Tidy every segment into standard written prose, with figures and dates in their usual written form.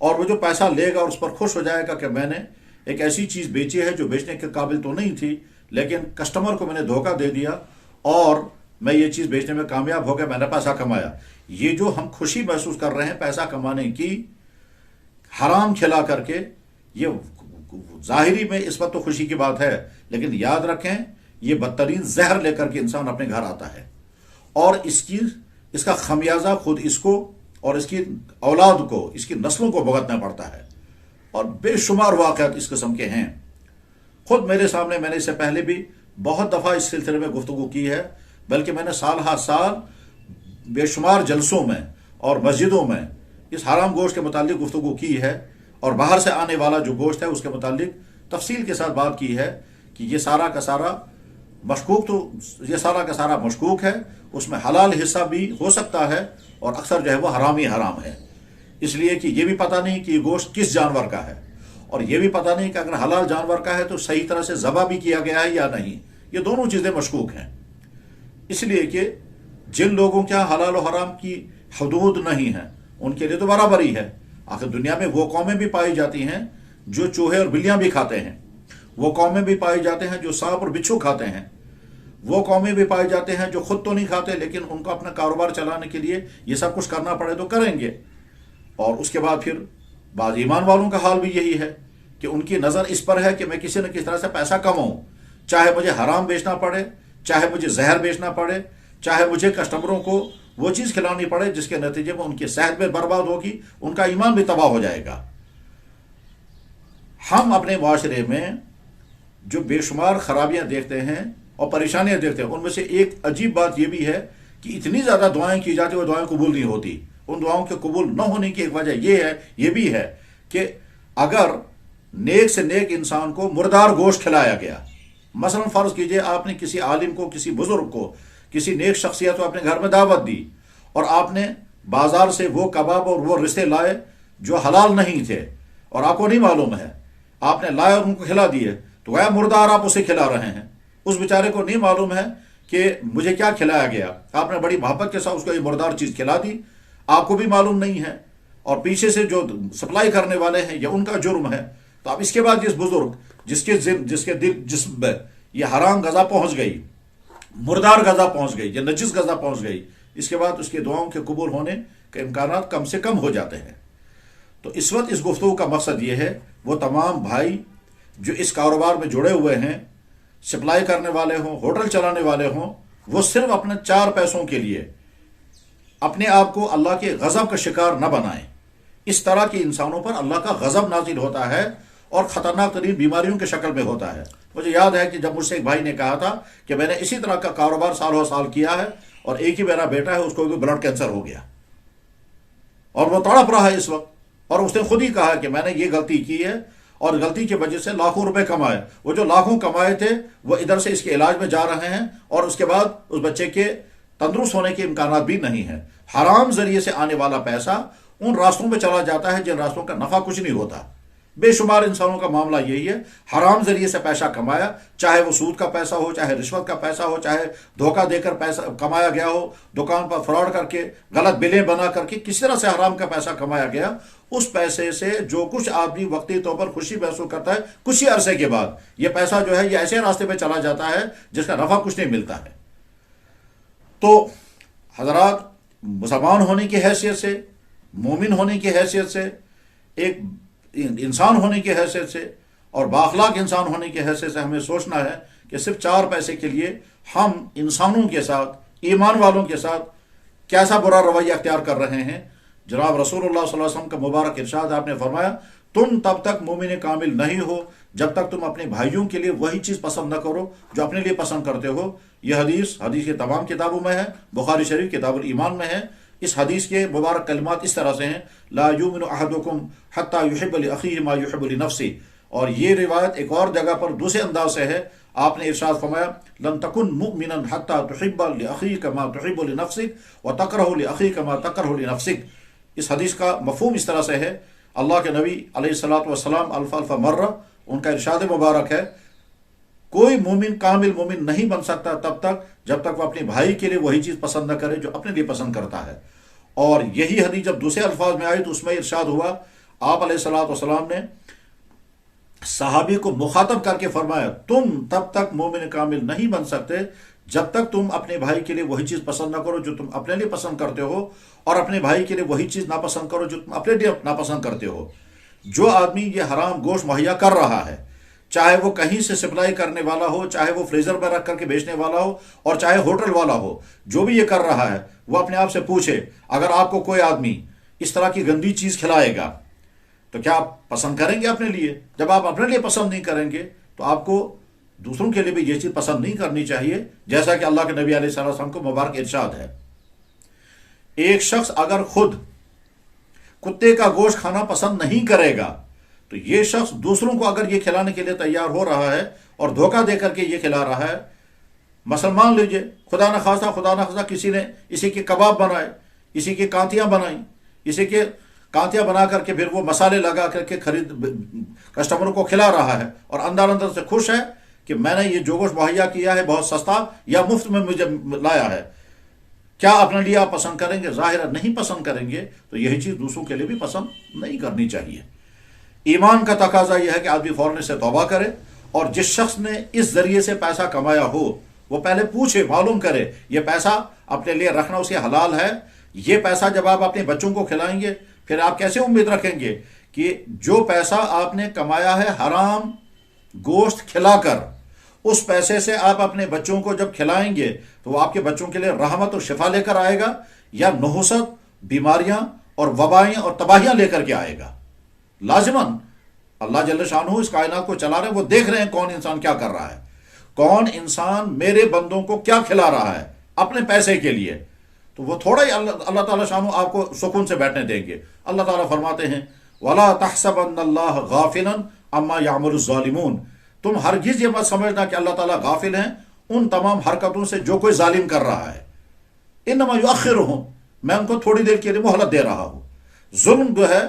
اور وہ جو پیسہ لے گا اور اس پر خوش ہو جائے گا کہ میں نے ایک ایسی چیز بیچی ہے جو بیچنے کے قابل تو نہیں تھی، لیکن کسٹمر کو میں نے دھوکہ دے دیا اور میں یہ چیز بیچنے میں کامیاب ہو گیا، میں نے پیسہ کمایا۔ یہ جو ہم خوشی محسوس کر رہے ہیں پیسہ کمانے کی حرام کھلا کر کے، یہ ظاہری میں اس وقت تو خوشی کی بات ہے، لیکن یاد رکھیں یہ بدترین زہر لے کر کے انسان اپنے گھر آتا ہے، اور اس کا خمیازہ خود اس کو اور اس کی اولاد کو، اس کی نسلوں کو بھگتنا پڑتا ہے۔ اور بے شمار واقعات اس قسم کے ہیں، خود میرے سامنے، میں نے اس سے پہلے بھی بہت دفعہ اس سلسلے میں گفتگو کی ہے، بلکہ میں نے سال ہر سال بے شمار جلسوں میں اور مسجدوں میں اس حرام گوشت کے متعلق گفتگو کی ہے، اور باہر سے آنے والا جو گوشت ہے اس کے متعلق تفصیل کے ساتھ بات کی ہے کہ یہ سارا کا سارا مشکوک ہے، اس میں حلال حصہ بھی ہو سکتا ہے اور اکثر جو ہے وہ حرام ہی حرام ہے، اس لیے کہ یہ بھی پتہ نہیں کہ یہ گوشت کس جانور کا ہے، اور یہ بھی پتہ نہیں کہ اگر حلال جانور کا ہے تو صحیح طرح سے ذبح بھی کیا گیا ہے یا نہیں۔ یہ دونوں چیزیں مشکوک ہیں، اس لیے کہ جن لوگوں کے یہاں حلال و حرام کی حدود نہیں ہیں ان کے لیے تو برابری ہے۔ آخر دنیا میں وہ قومیں بھی پائی جاتی ہیں جو چوہے اور بلیاں بھی کھاتے ہیں، وہ قومیں بھی پائی جاتے ہیں جو سانپ اور بچھو کھاتے ہیں، وہ قومیں بھی پائے جاتے ہیں جو خود تو نہیں کھاتے لیکن ان کو اپنا کاروبار چلانے کے لیے یہ سب کچھ کرنا پڑے تو کریں گے۔ اور اس کے بعد پھر بعض ایمان والوں کا حال بھی یہی ہے کہ ان کی نظر اس پر ہے کہ میں کسی نہ کسی طرح سے پیسہ کماؤں، چاہے مجھے حرام بیچنا پڑے، چاہے مجھے زہر بیچنا پڑے، چاہے مجھے کسٹمروں کو وہ چیز کھلانی پڑے جس کے نتیجے میں ان کی صحت بھی برباد ہوگی، ان کا ایمان بھی تباہ ہو جائے گا۔ ہم اپنے معاشرے میں جو بے شمار خرابیاں دیکھتے ہیں اور پریشانیاں دیکھتے ہیں، ان میں سے ایک عجیب بات یہ بھی ہے کہ اتنی زیادہ دعائیں کی جاتی ہیں وہ دعائیں قبول نہیں ہوتی۔ ان دعاؤں کے قبول نہ ہونے کی ایک وجہ یہ بھی ہے کہ اگر نیک سے نیک انسان کو مردار گوشت کھلایا گیا، مثلا فرض کیجئے آپ نے کسی عالم کو، کسی بزرگ کو، کسی نیک شخصیت کو اپنے گھر میں دعوت دی اور آپ نے بازار سے وہ کباب اور وہ رشتے لائے جو حلال نہیں تھے اور آپ کو نہیں معلوم ہے، آپ نے لائے اور ان کو کھلا دیے، تو وہ مردار آپ اسے کھلا رہے ہیں۔ اس بیچارے کو نہیں معلوم ہے کہ مجھے کیا کھلایا گیا، آپ نے بڑی محبت کے ساتھ اس کو یہ مردار چیز کھلا دی، آپ کو بھی معلوم نہیں ہے، اور پیچھے سے جو سپلائی کرنے والے ہیں یہ ان کا جرم ہے۔ تو اب اس کے بعد جس بزرگ جس کے جسم میں یہ حرام غذا پہنچ گئی، مردار غذا پہنچ گئی، یہ نجس غذا پہنچ گئی، اس کے بعد اس کے دعاؤں کے قبول ہونے کے امکانات کم سے کم ہو جاتے ہیں۔ تو اس وقت اس گفتگو کا مقصد یہ ہے، وہ تمام بھائی جو اس کاروبار میں جڑے ہوئے ہیں، سپلائی کرنے والے ہوں، ہوٹل چلانے والے ہوں، وہ صرف اپنے 4 پیسوں کے لیے اپنے آپ کو اللہ کے غضب کا شکار نہ بنائیں۔ اس طرح کے انسانوں پر اللہ کا غضب نازل ہوتا ہے اور خطرناک ترین بیماریوں کی شکل میں ہوتا ہے۔ مجھے یاد ہے کہ جب مجھ سے ایک بھائی نے کہا تھا کہ میں نے اسی طرح کا کاروبار سالوں سال کیا ہے اور ایک ہی میرا بیٹا ہے، اس کو بلڈ کینسر ہو گیا اور وہ تڑپ رہا ہے اس وقت، اور اس نے خود ہی کہا کہ میں نے یہ غلطی کی ہے اور غلطی کی وجہ سے لاکھوں روپے کمائے، وہ جو لاکھوں کمائے تھے وہ ادھر سے اس کے علاج میں جا رہے ہیں اور اس کے بعد اس بچے کے تندرست ہونے کے امکانات بھی نہیں ہیں۔ حرام ذریعے سے آنے والا پیسہ ان راستوں میں چلا جاتا ہے جن راستوں کا نفع کچھ نہیں ہوتا۔ بے شمار انسانوں کا معاملہ یہی ہے، حرام ذریعے سے پیسہ کمایا، چاہے وہ سود کا پیسہ ہو، چاہے رشوت کا پیسہ ہو، چاہے دھوکہ دے کر پیسہ کمایا گیا ہو، دکان پر فراڈ کر کے، غلط بلیں بنا کر کے، کس طرح سے حرام کا پیسہ کمایا گیا، اس پیسے سے جو کچھ آدمی وقتی طور پر خوشی محسوس کرتا ہے، کچھ ہی عرصے کے بعد یہ پیسہ جو ہے یہ ایسے راستے پہ چلا جاتا ہے جس کا نفع کچھ نہیں ملتا ہے۔ تو حضرات، مسلمان ہونے کی حیثیت سے، مومن ہونے کی حیثیت سے، ایک انسان ہونے کی حیثیت سے اور بااخلاق انسان ہونے کی حیثیت سے ہمیں سوچنا ہے کہ صرف 4 پیسے کے لیے ہم انسانوں کے ساتھ، ایمان والوں کے ساتھ کیسا برا رویہ اختیار کر رہے ہیں۔ جناب رسول اللہ صلی اللہ علیہ وسلم کا مبارک ارشاد، آپ نے فرمایا تم تب تک مومن کامل نہیں ہو جب تک تم اپنے بھائیوں کے لیے وہی چیز پسند نہ کرو جو اپنے لیے پسند کرتے ہو۔ یہ حدیث کی تمام کتابوں میں ہے، بخاری شریف کتاب الایمان میں ہے۔ اس حدیث کے مبارک کلمات اس طرح سے ہیں، لا یؤمن احدکم حتی یحب لاخیہ ما یحب لنفسہ، اور یہ روایت ایک اور جگہ پر دوسرے انداز سے ہے، آپ نے ارشاد فرمایا لن تکن مؤمنا حتی تحب لاخیک ما تحب لنفسک وتکرہ لاخیک ما تکرہ لنفسک۔ اس حدیث کا مفہوم اس طرح سے ہے، اللہ کے نبی علیہ الصلوۃ والسلام الف الف مرہ ان کا ارشاد مبارک ہے، کوئی مومن کامل مومن نہیں بن سکتا تب تک جب تک وہ اپنے بھائی کے لیے وہی چیز پسند نہ کرے جو اپنے لیے پسند کرتا ہے۔ اور یہی حدیث جب دوسرے الفاظ میں آئی تو اس میں ارشاد ہوا آپ علیہ الصلوۃ والسلام نے صحابی کو مخاطب کر کے فرمایا تم تب تک مومن کامل نہیں بن سکتے جب تک تم اپنے بھائی کے لیے وہی چیز پسند نہ کرو جو تم اپنے لیے پسند کرتے ہو، اور اپنے بھائی کے لیے وہی چیز ناپسند کرو جو تم اپنے لیے ناپسند کرتے ہو۔ جو آدمی یہ حرام گوشت مہیا کر رہا ہے، چاہے وہ کہیں سے سپلائی کرنے والا ہو، چاہے وہ فریزر میں رکھ کر کے بیچنے والا ہو، اور چاہے ہوٹل والا ہو، جو بھی یہ کر رہا ہے وہ اپنے آپ سے پوچھے اگر آپ کو کوئی آدمی اس طرح کی گندی چیز کھلائے گا تو کیا آپ پسند کریں گے اپنے لیے؟ جب آپ اپنے لیے پسند نہیں کریں گے تو آپ کو دوسروں کے لیے بھی یہ چیز پسند نہیں کرنی چاہیے، جیسا کہ اللہ کے نبی علیہ الصلوۃ والسلام کو مبارک ارشاد ہے۔ ایک شخص اگر خود کتے کا گوشت کھانا پسند نہیں کرے گا تو یہ شخص دوسروں کو اگر یہ کھلانے کے لیے تیار ہو رہا ہے اور دھوکہ دے کر کے یہ کھلا رہا ہے، مثلا مان لیجئے خدا نخواستہ کسی نے اسی کے کباب بنائے، اسی کی کانتیاں بنائیں، اسی کے کانتیاں بنا کر کے پھر وہ مسالے لگا کر کے کسٹمر کو کھلا رہا ہے، اور اندر سے خوش ہے کہ میں نے یہ جو گوشت مہیا کیا ہے بہت سستا یا مفت میں مجھے لایا ہے، کیا اپنے لیے آپ پسند کریں گے؟ ظاہر نہیں پسند کریں گے، تو یہی چیز دوسروں کے لیے بھی پسند نہیں کرنی چاہیے۔ ایمان کا تقاضا یہ ہے کہ آدمی فوراً سے توبہ کرے، اور جس شخص نے اس ذریعے سے پیسہ کمایا ہو وہ پہلے پوچھے، معلوم کرے یہ پیسہ اپنے لیے رکھنا اس کے حلال ہے۔ یہ پیسہ جب آپ اپنے بچوں کو کھلائیں گے پھر آپ کیسے امید رکھیں گے کہ جو پیسہ آپ نے کمایا ہے حرام گوشت کھلا کر، اس پیسے سے آپ اپنے بچوں کو جب کھلائیں گے تو وہ آپ کے بچوں کے لیے رحمت اور شفا لے کر آئے گا، یا نحوست، بیماریاں اور وبائیں اور تباہیاں لے کر کے آئے گا؟ لازماً اللہ جل شانہ اس کائنات کو چلا رہے ہیں، وہ دیکھ رہے ہیں کون انسان کیا کر رہا ہے، کون انسان میرے بندوں کو کیا کھلا رہا ہے اپنے پیسے کے لیے، تو وہ تھوڑا ہی اللہ تعالیٰ شانہ آپ کو سکون سے بیٹھنے دیں گے۔ اللہ تعالیٰ فرماتے ہیں وَلَا تَحْسَبَنَّ اللَّهَ غَافِلًا عَمَّا يَعْمَلُ الظَّالِمُونَ، تم ہرگز یہ مت سمجھنا کہ اللہ تعالیٰ غافل ہیں ان تمام حرکتوں سے جو کوئی ظالم کر رہا ہے۔ انما یؤخرہم، میں ان کو تھوڑی دیر کے لیے مہلت دے رہا ہوں۔ ظلم جو ہے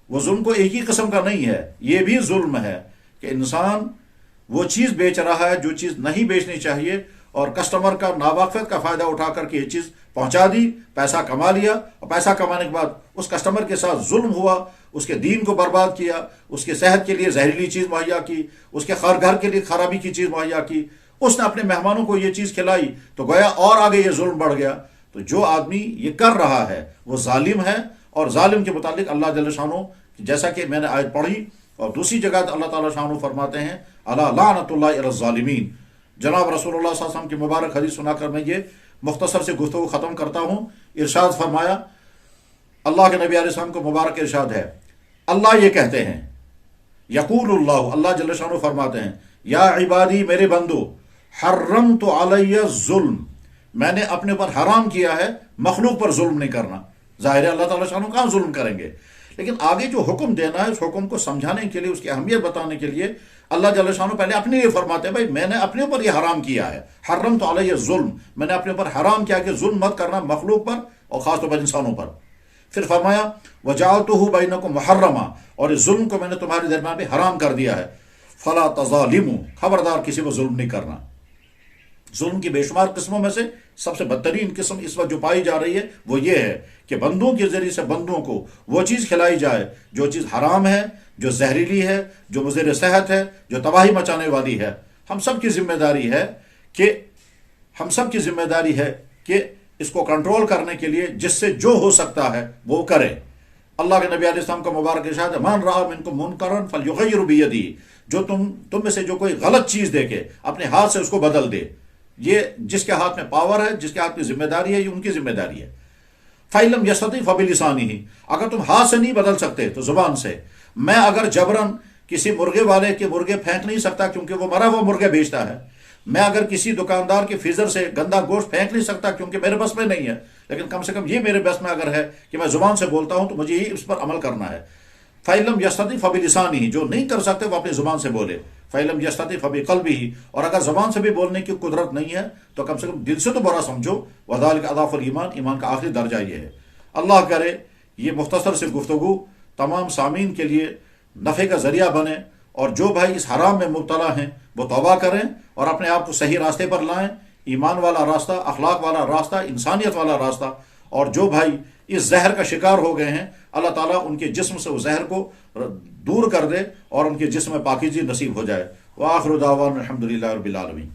وہ ظلم کو ایک ہی قسم کا نہیں ہے، یہ بھی ظلم ہے کہ انسان وہ چیز بیچ رہا ہے جو چیز نہیں بیچنی چاہیے، اور کسٹمر کا ناواقفیت کا فائدہ اٹھا کر کے یہ چیز پہنچا دی، پیسہ کما لیا، اور پیسہ کمانے کے بعد اس کسٹمر کے ساتھ ظلم ہوا، اس کے دین کو برباد کیا، اس کے صحت کے لیے زہریلی چیز مہیا کی، اس کے گھر کے لیے خرابی کی چیز مہیا کی، اس نے اپنے مہمانوں کو یہ چیز کھلائی تو گویا اور آگے یہ ظلم بڑھ گیا۔ تو جو آدمی یہ کر رہا ہے وہ ظالم ہے، اور ظالم کے متعلق اللہ جل شانہ جیسا کہ میں نے آیت پڑھی، اور دوسری جگہ اللہ تعالیٰ شانہ فرماتے ہیں الا لعنۃ اللہ علی الظالمین۔ جناب رسول اللہ صلی اللہ علیہ وسلم کی مبارک حدیث سنا کر میں یہ مختصر سے گفتگو ختم کرتا ہوں۔ ارشاد فرمایا، اللہ کے نبی علیہ السلام کو مبارک ارشاد ہے، اللہ یہ کہتے ہیں، یقول اللہ جل شانہ فرماتے ہیں، یا عبادی، میرے بندو، حرمت علی الظلم، میں نے اپنے پر حرام کیا ہے مخلوق پر ظلم نہیں کرنا۔ ظاہر ہے اللہ تعالیٰ شانہ کہاں ظلم کریں گے، لیکن آگے جو حکم دینا ہے اس حکم کو سمجھانے کے لیے، اس کی اہمیت بتانے کے لیے اللہ جل شانہ پہلے اپنے لیے فرماتے ہیں بھائی میں نے اپنے اوپر یہ حرام کیا ہے، حرمت علی الظلم، میں نے اپنے اوپر حرام کیا کہ ظلم مت کرنا مخلوق پر اور خاص طور پر انسانوں پر۔ پھر فرمایا وجعلتہ بینکم محرما، اور اس ظلم کو میں نے تمہارے درمیان بھی حرام کر دیا ہے، فلا تظالموا، خبردار کسی کو ظلم نہیں کرنا۔ ظلم کی بے شمار قسموں میں سے سب سے بدترین قسم اس وقت جو پائی جا رہی ہے وہ یہ ہے کہ بندوں کے ذریعے سے بندوں کو وہ چیز کھلائی جائے جو چیز حرام ہے، جو زہریلی ہے، جو مضر صحت ہے، جو تباہی مچانے والی ہے۔ ہم سب کی ذمہ داری ہے کہ اس کو کنٹرول کرنے کے لیے جس سے جو ہو سکتا ہے وہ کرے۔ اللہ کے نبی علیہ السلام کا مبارک ارشاد ہے، من رأى منکم منکرا فلیغیر بیدہ، جو تم میں سے جو کوئی غلط چیز دیکھے اپنے ہاتھ سے اس کو بدل دے۔ یہ جس کے ہاتھ میں پاور ہے، جس کے ہاتھ میں ذمہ داری ہے، یہ ان کی ذمہ داری ہے۔ فَإِن لَمْ يَسْتَطِعْ فَبِلِسَانِهِ، اگر تم ہاتھ سے نہیں بدل سکتے تو زبان سے۔ میں اگر جبراً کسی مرغے والے کے مرغے پھینک نہیں سکتا کیونکہ وہ مرا ہوا مرغے بیچتا ہے، میں اگر کسی دکاندار کے فریزر سے گندا گوشت پھینک نہیں سکتا کیونکہ میرے بس میں نہیں ہے، لیکن کم سے کم یہ میرے بس میں اگر ہے کہ میں زبان سے بولتا ہوں تو مجھے ہی اس پر عمل کرنا ہے۔ فَإِن لَمْ يَسْتَطِعْ فَبِلِسَانِهِ، جو نہیں کر سکتے وہ اپنی زبان سے بولے۔ فَإِن لَمْ يَسْتَطِعْ فَبِقَلْبِهِ، اور اگر زبان سے بھی بولنے کی قدرت نہیں ہے تو کم سے کم دل سے تو برا سمجھو۔ وَذَلِكَ أَضْعَفُ الْإِيمَانِ، ایمان کا آخری درجہ یہ ہے۔ اللہ کرے یہ مختصر سے گفتگو تمام سامعین کے لیے نفع کا ذریعہ بنے، اور جو بھائی اس حرام میں مبتلا ہیں وہ توبہ کریں اور اپنے آپ کو صحیح راستے پر لائیں، ایمان والا راستہ، اخلاق والا راستہ، انسانیت والا راستہ۔ اور جو بھائی اس زہر کا شکار ہو گئے ہیں، اللہ تعالیٰ ان کے جسم سے اس زہر کو دور کر دے اور ان کے جسم میں پاکیزگی نصیب ہو جائے۔ وآخر دعوانا الحمدللہ رب العالمین۔